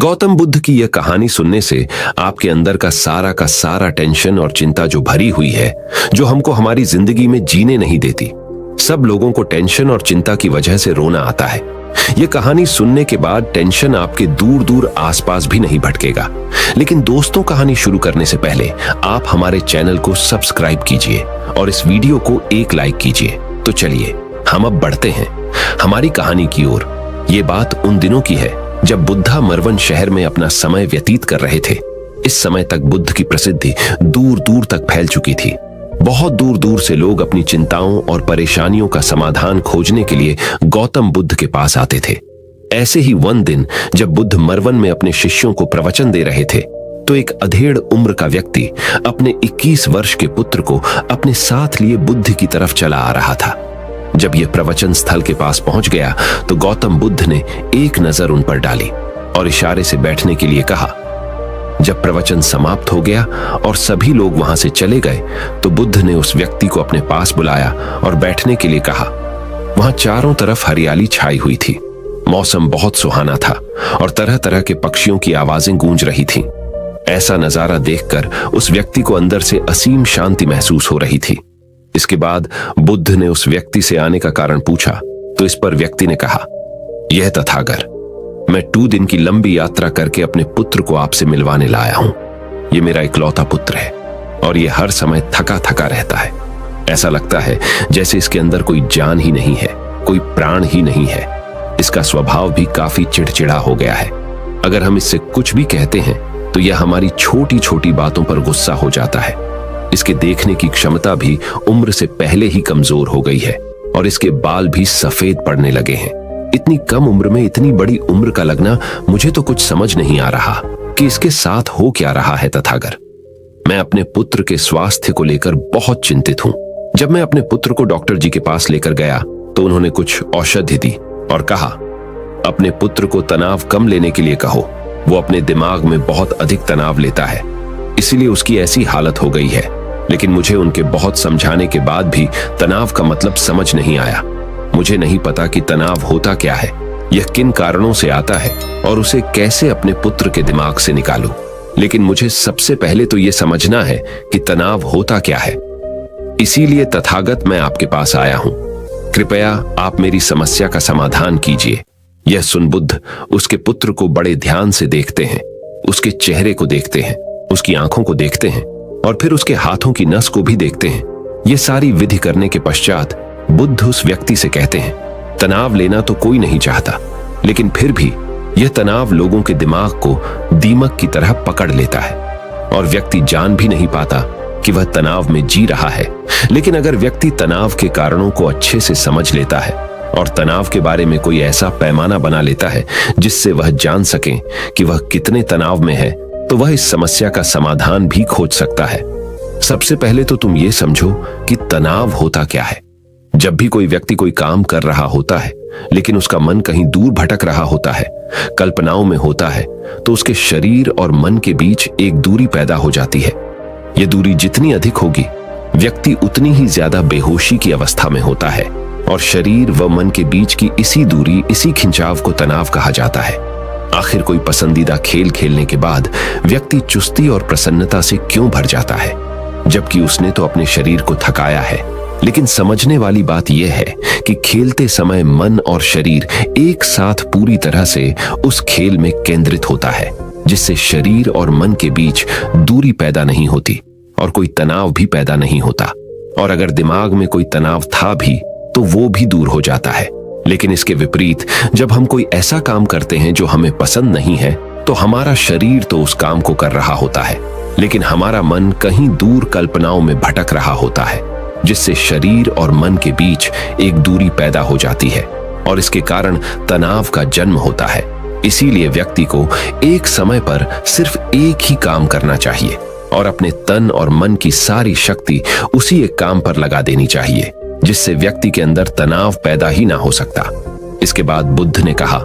गौतम बुद्ध की यह कहानी सुनने से आपके अंदर का सारा टेंशन और चिंता जो भरी हुई है, जो हमको हमारी जिंदगी में जीने नहीं देती। सब लोगों को टेंशन और चिंता की वजह से रोना आता है। यह कहानी सुनने के बाद टेंशन आपके दूर दूर आसपास भी नहीं भटकेगा। लेकिन दोस्तों, कहानी शुरू करने से पहले आप हमारे चैनल को सब्सक्राइब कीजिए और इस वीडियो को एक लाइक कीजिए। तो चलिए हम अब बढ़ते हैं हमारी कहानी की ओर। ये बात उन दिनों की है जब बुद्धा मरवन शहर में अपना समय व्यतीत कर रहे थे। इस समय तक बुद्ध की प्रसिद्धि दूर दूर तक फैल चुकी थी। बहुत दूर दूर से लोग अपनी चिंताओं और परेशानियों का समाधान खोजने के लिए गौतम बुद्ध के पास आते थे। ऐसे ही वन दिन जब बुद्ध मरवन में अपने शिष्यों को प्रवचन दे रहे थे, तो एक अधेड़ उम्र का व्यक्ति अपने 21 वर्ष के पुत्र को अपने साथ लिए बुद्ध की तरफ चला आ रहा था। जब यह प्रवचन स्थल के पास पहुंच गया तो गौतम बुद्ध ने एक नजर उन पर डाली और इशारे से बैठने के लिए कहा। जब प्रवचन समाप्त हो गया और सभी लोग वहां से चले गए तो बुद्ध ने उस व्यक्ति को अपने पास बुलाया और बैठने के लिए कहा। वहां चारों तरफ हरियाली छाई हुई थी। मौसम बहुत सुहाना था और तरह तरह के पक्षियों की आवाजें गूंज रही थीं। ऐसा नजारा देखकर उस व्यक्ति को अंदर से असीम शांति महसूस हो रही थी। इसके बाद बुद्ध ने उस व्यक्ति से आने का कारण पूछा तो इस पर व्यक्ति ने कहा, यह तथागत, मैं 2 दिन की लंबी यात्रा करके अपने पुत्र को आपसे मिलवाने लाया हूं। यह मेरा इकलौता पुत्र है और यह हर समय थका थका रहता है। ऐसा लगता है जैसे इसके अंदर कोई जान ही नहीं है, कोई प्राण ही नहीं है। इसका स्वभाव भी काफी चिड़चिड़ा हो गया है। अगर हम इससे कुछ भी कहते हैं तो यह हमारी छोटी छोटी बातों पर गुस्सा हो जाता है। इसके देखने की क्षमता भी उम्र से पहले ही कमजोर हो गई है और इसके बाल भी सफेद पड़ने लगे हैं। इतनी कम उम्र में इतनी बड़ी उम्र का लगना, मुझे तो कुछ समझ नहीं आ रहा कि इसके साथ हो क्या रहा है तथागत। मैं अपने पुत्र के स्वास्थ्य को लेकर बहुत चिंतित हूं। जब मैं अपने पुत्र को डॉक्टर जी के पास लेकर गया तो उन्होंने कुछ औषधि दी और कहा, अपने पुत्र को तनाव कम लेने के लिए कहो। वो अपने दिमाग में बहुत अधिक तनाव लेता है, इसीलिए उसकी ऐसी हालत हो गई है। लेकिन मुझे उनके बहुत समझाने के बाद भी तनाव का मतलब समझ नहीं आया। मुझे नहीं पता कि तनाव होता क्या है, यह किन कारणों से आता है और उसे कैसे अपने पुत्र के दिमाग से निकालूं। लेकिन मुझे सबसे पहले तो यह समझना है कि तनाव होता क्या है। इसीलिए तथागत मैं आपके पास आया हूं। कृपया आप मेरी समस्या का समाधान कीजिए। यह सुन बुद्ध उसके पुत्र को बड़े ध्यान से देखते हैं, उसके चेहरे को देखते हैं, उसकी आंखों को देखते हैं और फिर उसके हाथों की नस को भी देखते हैं। यह सारी विधि करने के पश्चात बुद्ध उस व्यक्ति से कहते हैं, तनाव लेना तो कोई नहीं चाहता, लेकिन फिर भी यह तनाव लोगों के दिमाग को दीमक की तरह पकड़ लेता है और व्यक्ति जान भी नहीं पाता कि वह तनाव में जी रहा है। लेकिन अगर व्यक्ति तनाव के कारणों को अच्छे से समझ लेता है और तनाव के बारे में कोई ऐसा पैमाना बना लेता है जिससे वह जान सके कि वह कितने तनाव में है, तो वह इस समस्या का समाधान भी खोज सकता है। सबसे पहले तो तुम ये समझो कि तनाव होता क्या है। जब भी कोई व्यक्ति कोई काम कर रहा होता है लेकिन उसका मन कहीं दूर भटक रहा होता है, कल्पनाओं में होता है, तो उसके शरीर और मन के बीच एक दूरी पैदा हो जाती है। यह दूरी जितनी अधिक होगी, व्यक्ति उतनी ही ज्यादा बेहोशी की अवस्था में होता है और शरीर व मन के बीच की इसी दूरी, इसी खिंचाव को तनाव कहा जाता है। आखिर कोई पसंदीदा खेल खेलने के बाद व्यक्ति चुस्ती और प्रसन्नता से क्यों भर जाता है, जबकि उसने तो अपने शरीर को थकाया है। लेकिन समझने वाली बात यह है कि खेलते समय मन और शरीर एक साथ पूरी तरह से उस खेल में केंद्रित होता है, जिससे शरीर और मन के बीच दूरी पैदा नहीं होती और कोई तनाव भी पैदा नहीं होता। और अगर दिमाग में कोई तनाव था भी तो वो भी दूर हो जाता है। लेकिन इसके विपरीत जब हम कोई ऐसा काम करते हैं जो हमें पसंद नहीं है, तो हमारा शरीर तो उस काम को कर रहा होता है, लेकिन हमारा मन कहीं दूर कल्पनाओं में भटक रहा होता है, जिससे शरीर और मन के बीच एक दूरी पैदा हो जाती है और इसके कारण तनाव का जन्म होता है। इसीलिए व्यक्ति को एक समय पर सिर्फ एक ही काम करना चाहिए और अपने तन और मन की सारी शक्ति उसी एक काम पर लगा देनी चाहिए, जिससे व्यक्ति के अंदर तनाव पैदा ही ना हो सकता। इसके बाद बुद्ध ने कहा,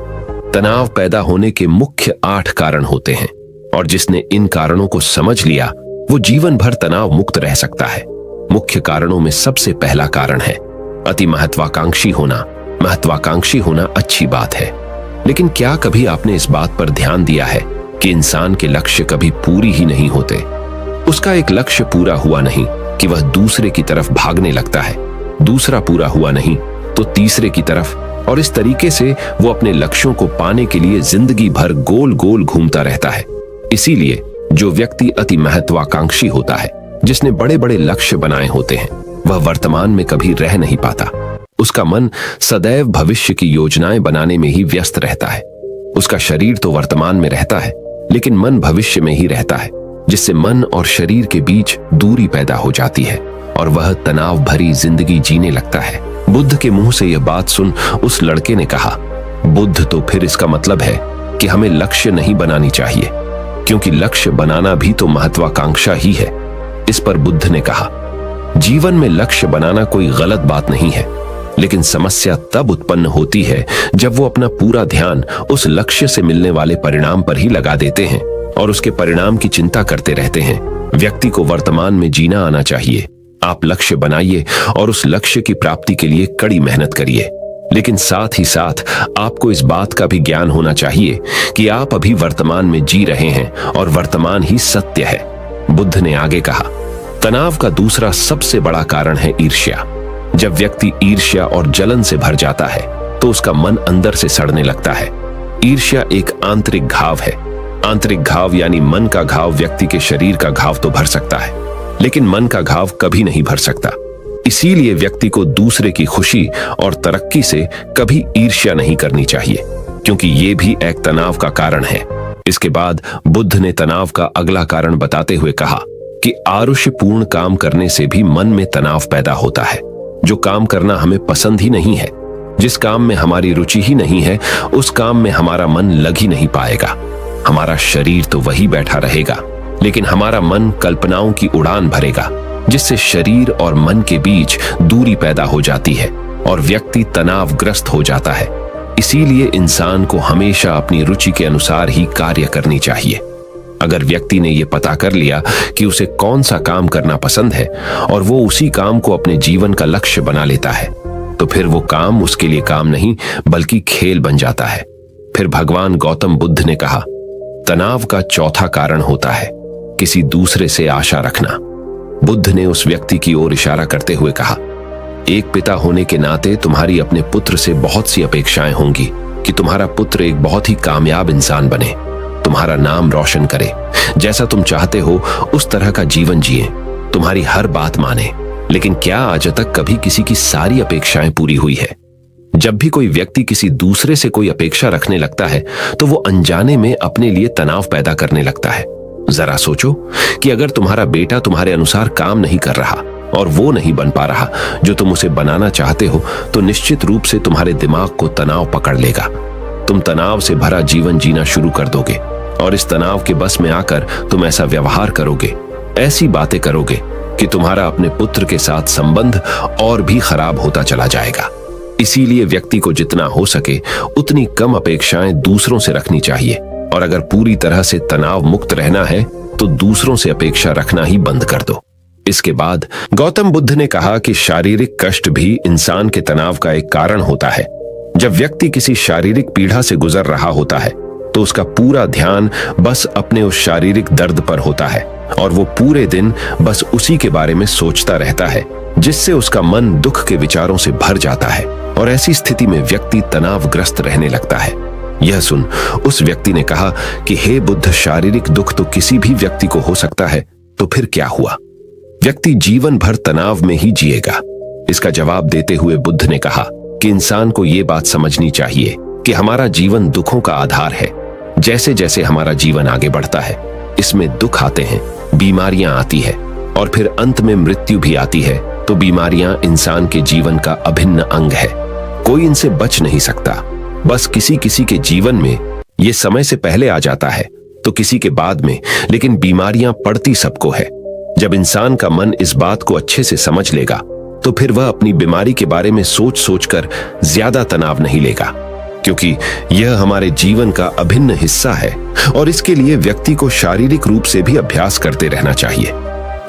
तनाव पैदा होने के मुख्य 8 कारण होते हैं और जिसने इन कारणों को समझ लिया वो जीवन भर तनाव मुक्त रह सकता है। मुख्य कारणों में सबसे पहला कारण है अति महत्वाकांक्षी होना। महत्वाकांक्षी होना अच्छी बात है, लेकिन क्या कभी आपने इस बात पर ध्यान दिया है कि इंसान के लक्ष्य कभी पूरी ही नहीं होते। उसका एक लक्ष्य पूरा हुआ नहीं कि वह दूसरे की तरफ भागने लगता है, दूसरा पूरा हुआ नहीं तो तीसरे की तरफ, और इस तरीके से वो अपने लक्ष्यों को पाने के लिए जिंदगी भर गोल गोल घूमता रहता है। इसीलिए जो व्यक्ति अति महत्वाकांक्षी होता है, जिसने बड़े बड़े लक्ष्य बनाए होते हैं, वह वर्तमान में कभी रह नहीं पाता। उसका मन सदैव भविष्य की योजनाएं बनाने में ही व्यस्त रहता है। उसका शरीर तो वर्तमान में रहता है, लेकिन मन भविष्य में ही रहता है, जिससे मन और शरीर के बीच दूरी पैदा हो जाती है और वह तनाव भरी जिंदगी जीने लगता है। बुद्ध के मुंह से यह बात सुन उस लड़के ने कहा, बुद्ध, तो फिर इसका मतलब है कि हमें लक्ष्य नहीं बनानी चाहिए, क्योंकि लक्ष्य बनाना भी तो महत्वाकांक्षा ही है। इस पर बुद्ध ने कहा, जीवन में लक्ष्य बनाना कोई गलत बात नहीं है, लेकिन समस्या तब उत्पन्न होती है जब वो अपना पूरा ध्यान उस लक्ष्य से मिलने वाले परिणाम पर ही लगा देते हैं और उसके परिणाम की चिंता करते रहते हैं। व्यक्ति को वर्तमान में जीना आना चाहिए। आप लक्ष्य बनाइए और उस लक्ष्य की प्राप्ति के लिए कड़ी मेहनत करिए, लेकिन साथ ही साथ आपको इस बात का भी ज्ञान होना चाहिए कि आप अभी वर्तमान में जी रहे हैं और वर्तमान ही सत्य है। बुद्ध ने आगे कहा, तनाव का दूसरा सबसे बड़ा कारण है ईर्ष्या। जब व्यक्ति ईर्ष्या और जलन से भर जाता है तो उसका मन अंदर से सड़ने लगता है। ईर्ष्या एक आंतरिक घाव है। आंतरिक घाव यानी मन का घाव व्यक्ति के शरीर का घाव तो भर सकता है, लेकिन मन का घाव कभी नहीं भर सकता। इसीलिए व्यक्ति को दूसरे की खुशी और तरक्की से कभी ईर्ष्या नहीं करनी चाहिए, क्योंकि ये भी एक तनाव का कारण है। इसके बाद बुद्ध ने तनाव का अगला कारण बताते हुए कहा कि आरुष्यपूर्ण काम करने से भी मन में तनाव पैदा होता है। जो काम करना हमें पसंद ही नहीं है, जिस काम में हमारी रुचि ही नहीं है, उस काम में हमारा मन लग ही नहीं पाएगा। हमारा शरीर तो वही बैठा रहेगा, लेकिन हमारा मन कल्पनाओं की उड़ान भरेगा, जिससे शरीर और मन के बीच दूरी पैदा हो जाती है और व्यक्ति तनावग्रस्त हो जाता है। इसीलिए इंसान को हमेशा अपनी रुचि के अनुसार ही कार्य करनी चाहिए। अगर व्यक्ति ने यह पता कर लिया कि उसे कौन सा काम करना पसंद है और वो उसी काम को अपने जीवन का लक्ष्य बना लेता है, तो फिर वो काम उसके लिए काम नहीं बल्कि खेल बन जाता है। फिर भगवान गौतम बुद्ध ने कहा, तनाव का चौथा कारण होता है किसी दूसरे से आशा रखना। बुद्ध ने उस व्यक्ति की ओर इशारा करते हुए कहा, एक पिता होने के नाते तुम्हारी अपने पुत्र से बहुत सी अपेक्षाएं होंगी कि तुम्हारा पुत्र एक बहुत ही कामयाब इंसान बने, तुम्हारा नाम रोशन करे, जैसा तुम चाहते हो उस तरह का जीवन जिए, तुम्हारी हर बात माने। लेकिन क्या आज तक कभी किसी की सारी अपेक्षाएं पूरी हुई है? जब भी कोई व्यक्ति किसी दूसरे से कोई अपेक्षा रखने लगता है तो वो अनजाने में अपने लिए तनाव पैदा करने लगता है। जरा सोचो कि अगर तुम्हारा बेटा तुम्हारे अनुसार काम नहीं कर रहा और वो नहीं बन पा रहा जो तुम उसे बनाना चाहते हो, तो निश्चित रूप से तुम्हारे दिमाग को तनाव पकड़ लेगा। तुम तनाव से भरा जीवन जीना शुरू कर दोगे और इस तनाव के बस में आकर तुम ऐसा व्यवहार करोगे, ऐसी बातें करोगे कि तुम्हारा अपने पुत्र के साथ संबंध और भी खराब होता चला जाएगा। इसीलिए व्यक्ति को जितना हो सके उतनी कम अपेक्षाएं दूसरों से रखनी चाहिए, और अगर पूरी तरह से तनाव मुक्त रहना है तो दूसरों से अपेक्षा रखना ही बंद कर दो। इसके बाद गौतम बुद्ध ने कहा कि शारीरिक कष्ट भी इंसान के तनाव का एक कारण होता है। जब व्यक्ति किसी शारीरिक पीड़ा से गुजर रहा होता है तो उसका पूरा ध्यान बस अपने उस शारीरिक दर्द पर होता है और वो पूरे दिन बस उसी के बारे में सोचता रहता है, जिससे उसका मन दुख के विचारों से भर जाता है और ऐसी स्थिति में व्यक्ति तनावग्रस्त रहने लगता है। यह सुन उस व्यक्ति ने कहा कि हे बुद्ध, शारीरिक दुख तो किसी भी व्यक्ति को हो सकता है, तो फिर क्या हुआ? व्यक्ति जीवन भर तनाव में ही जिएगा। इसका जवाब देते हुए बुद्ध ने कहा कि इंसान को यह बात समझनी चाहिए कि हमारा जीवन दुखों का आधार है। जैसे जैसे हमारा जीवन आगे बढ़ता है, इसमें दुख आते हैं, बीमारियां आती है और फिर अंत में मृत्यु भी आती है। तो बीमारियां इंसान के जीवन का अभिन्न अंग है, कोई इनसे बच नहीं सकता। बस किसी किसी के जीवन में ये समय से पहले आ जाता है तो किसी के बाद में, लेकिन बीमारियां पड़ती सबको है। जब इंसान का मन इस बात को अच्छे से समझ लेगा तो फिर वह अपनी बीमारी के बारे में सोच सोचकर ज्यादा तनाव नहीं लेगा, क्योंकि यह हमारे जीवन का अभिन्न हिस्सा है और इसके लिए व्यक्ति को शारीरिक रूप से भी अभ्यास करते रहना चाहिए।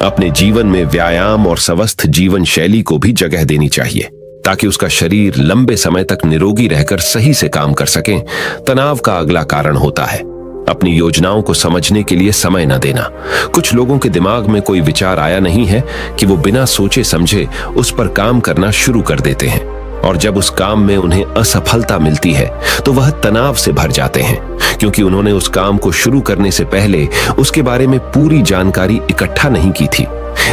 अपने जीवन में व्यायाम और स्वस्थ जीवन शैली को भी जगह देनी चाहिए। ताकि उसका शरीर लंबे समय तक निरोगी रहकर सही से काम कर सके। तनाव का अगला कारण होता है अपनी योजनाओं को समझने के लिए समय न देना। कुछ लोगों के दिमाग में कोई विचार आया नहीं है कि वो बिना सोचे समझे उस पर काम करना शुरू कर देते हैं, और जब उस काम में उन्हें असफलता मिलती है तो वह तनाव से भर जाते हैं, क्योंकि उन्होंने उस काम को शुरू करने से पहले उसके बारे में पूरी जानकारी इकट्ठा नहीं की थी।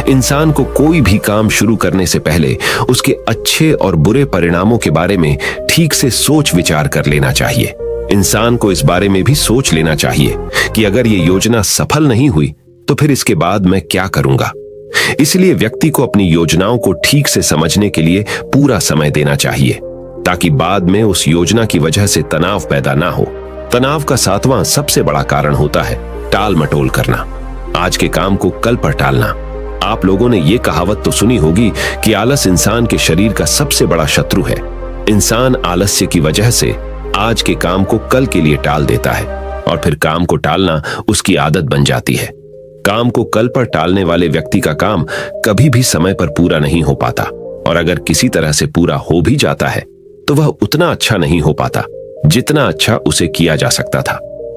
इंसान को कोई भी काम शुरू करने से पहले उसके अच्छे और बुरे परिणामों के बारे में ठीक से सोच विचार कर लेना चाहिए। इंसान को इस बारे में भी सोच लेना चाहिए कि अगर ये योजना सफल नहीं हुई तो फिर इसके बाद मैं क्या करूंगा। इसलिए व्यक्ति को अपनी योजनाओं को ठीक से समझने के लिए पूरा समय देना चाहिए, ताकि बाद में उस योजना की वजह से तनाव पैदा ना हो। तनाव का 7वां सबसे बड़ा कारण होता है टाल मटोल करना, आज के काम को कल पर टालना। आप लोगों ने ये कहावत तो सुनी होगी कि आलस इंसान के शरीर का सबसे बड़ा शत्रु है। इंसान आलस्य की वजह से आज के काम को कल के लिए टाल देता है, और फिर काम को टालना उसकी आदत बन जाती है। काम को कल पर टालने वाले व्यक्ति का काम कभी भी समय पर पूरा नहीं हो पाता, और अगर किसी तरह से पूरा हो भी जाता है तो वह उतना अच्छा नहीं हो पाता जितना अच्छा उसे किया जा सकता था,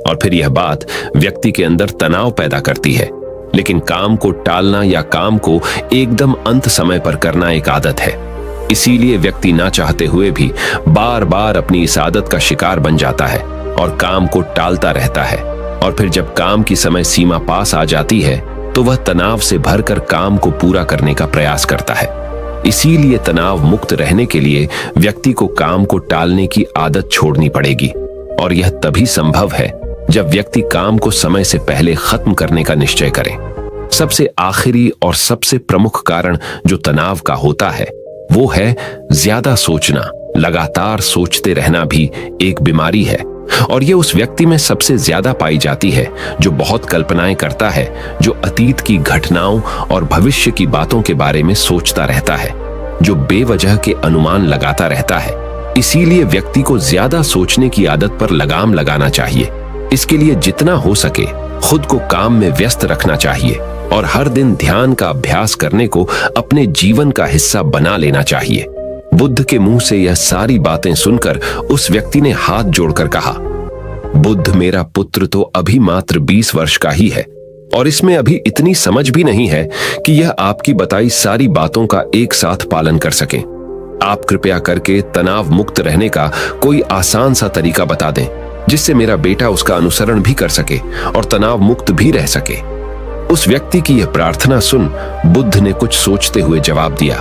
और फिर यह बात व्यक्ति के अंदर तनाव पैदा करती है। लेकिन काम को टालना या काम को एकदम अंत समय पर करना एक आदत है, इसीलिए व्यक्ति ना चाहते हुए भी बार बार अपनी इस आदत का शिकार बन जाता है और काम को टालता रहता है, और फिर जब काम की समय सीमा पास आ जाती है तो वह तनाव से भरकर काम को पूरा करने का प्रयास करता है। इसीलिए तनाव मुक्त रहने के लिए व्यक्ति को काम को टालने की आदत छोड़नी पड़ेगी, और यह तभी संभव है जब व्यक्ति काम को समय से पहले खत्म करने का निश्चय करे। सबसे आखिरी और सबसे प्रमुख कारण जो तनाव का होता है वो है ज्यादा सोचना। लगातार सोचते रहना भी एक बीमारी है, और यह उस व्यक्ति में सबसे ज्यादा पाई जाती है जो बहुत कल्पनाएं करता है, जो अतीत की घटनाओं और भविष्य की बातों के बारे में सोचता रहता है, जो बेवजह के अनुमान लगाता रहता है। इसीलिए व्यक्ति को ज्यादा सोचने की आदत पर लगाम लगाना चाहिए। इसके लिए जितना हो सके खुद को काम में व्यस्त रखना चाहिए, और हर दिन ध्यान का अभ्यास करने को अपने जीवन का हिस्सा बना लेना चाहिए। बुद्ध के मुंह से यह सारी बातें सुनकर उस व्यक्ति ने हाथ जोड़कर कहा, बुद्ध मेरा पुत्र तो अभी मात्र 20 वर्ष का ही है, और इसमें अभी इतनी समझ भी नहीं है कि यह आपकी बताई सारी बातों का एक साथ पालन कर सके। आप कृपया करके तनाव मुक्त रहने का कोई आसान सा तरीका बता दें, जिससे मेरा बेटा उसका अनुसरण भी कर सके और तनाव मुक्त भी रह सके। उस व्यक्ति की यह प्रार्थना सुन बुद्ध ने कुछ सोचते हुए जवाब दिया,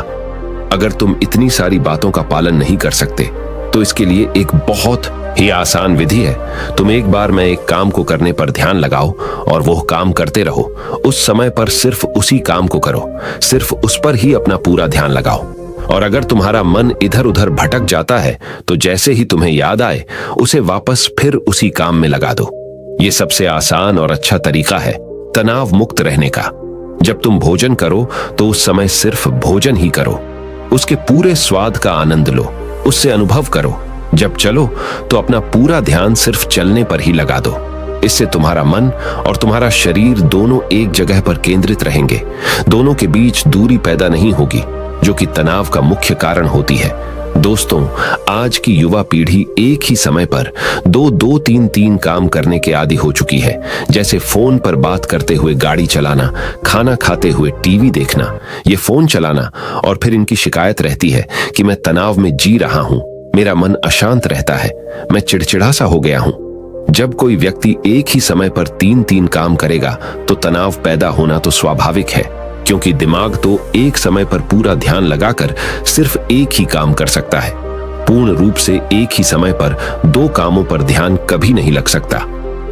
अगर तुम इतनी सारी बातों का पालन नहीं कर सकते तो इसके लिए एक बहुत ही आसान विधि है। तुम एक बार में एक काम को करने पर ध्यान लगाओ और वो काम करते रहो। उस समय पर सिर्फ उसी काम को करो, सिर्फ उस पर ही अपना पूरा ध्यान लगाओ, और अगर तुम्हारा मन इधर उधर भटक जाता है तो जैसे ही तुम्हें याद आए उसे वापस फिर उसी काम में लगा दो। ये सबसे आसान और अच्छा तरीका है तनाव मुक्त रहने का। जब तुम भोजन करो तो उस समय सिर्फ भोजन ही करो, उसके पूरे स्वाद का आनंद लो, उससे अनुभव करो। जब चलो तो अपना पूरा ध्यान सिर्फ चलने पर ही लगा दो। इससे तुम्हारा मन और तुम्हारा शरीर दोनों एक जगह पर केंद्रित रहेंगे, दोनों के बीच दूरी पैदा नहीं होगी, जो कि तनाव का मुख्य कारण होती है। दोस्तों, आज की युवा पीढ़ी एक ही समय पर दो तीन काम करने के आदी हो चुकी है, जैसे फोन पर बात करते हुए गाड़ी चलाना, खाना खाते हुए टीवी देखना, ये फोन चलाना, और फिर इनकी शिकायत रहती है कि मैं तनाव में जी रहा हूं, मेरा मन अशांत रहता है, मैं चिड़चिड़ा सा हो गया हूं। जब कोई व्यक्ति एक ही समय पर तीन काम करेगा तो तनाव पैदा होना तो स्वाभाविक है, क्योंकि दिमाग तो एक समय पर पूरा ध्यान लगाकर सिर्फ एक ही काम कर सकता है। पूर्ण रूप से एक ही समय पर 2 कामों पर ध्यान कभी नहीं लग सकता।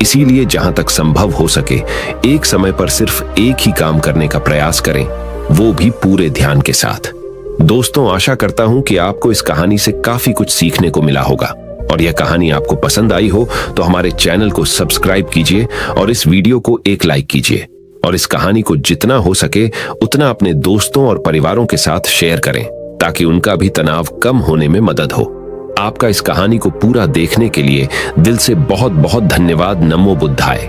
इसीलिए जहां तक संभव हो सके एक समय पर सिर्फ एक ही काम करने का प्रयास करें, वो भी पूरे ध्यान के साथ। दोस्तों, आशा करता हूं कि आपको इस कहानी से काफी कुछ सीखने को मिला होगा, और यह कहानी आपको पसंद आई हो तो हमारे चैनल को सब्सक्राइब कीजिए और इस वीडियो को एक लाइक कीजिए, और इस कहानी को जितना हो सके उतना अपने दोस्तों और परिवारों के साथ शेयर करें, ताकि उनका भी तनाव कम होने में मदद हो। आपका इस कहानी को पूरा देखने के लिए दिल से बहुत बहुत धन्यवाद। नमो बुद्धाय।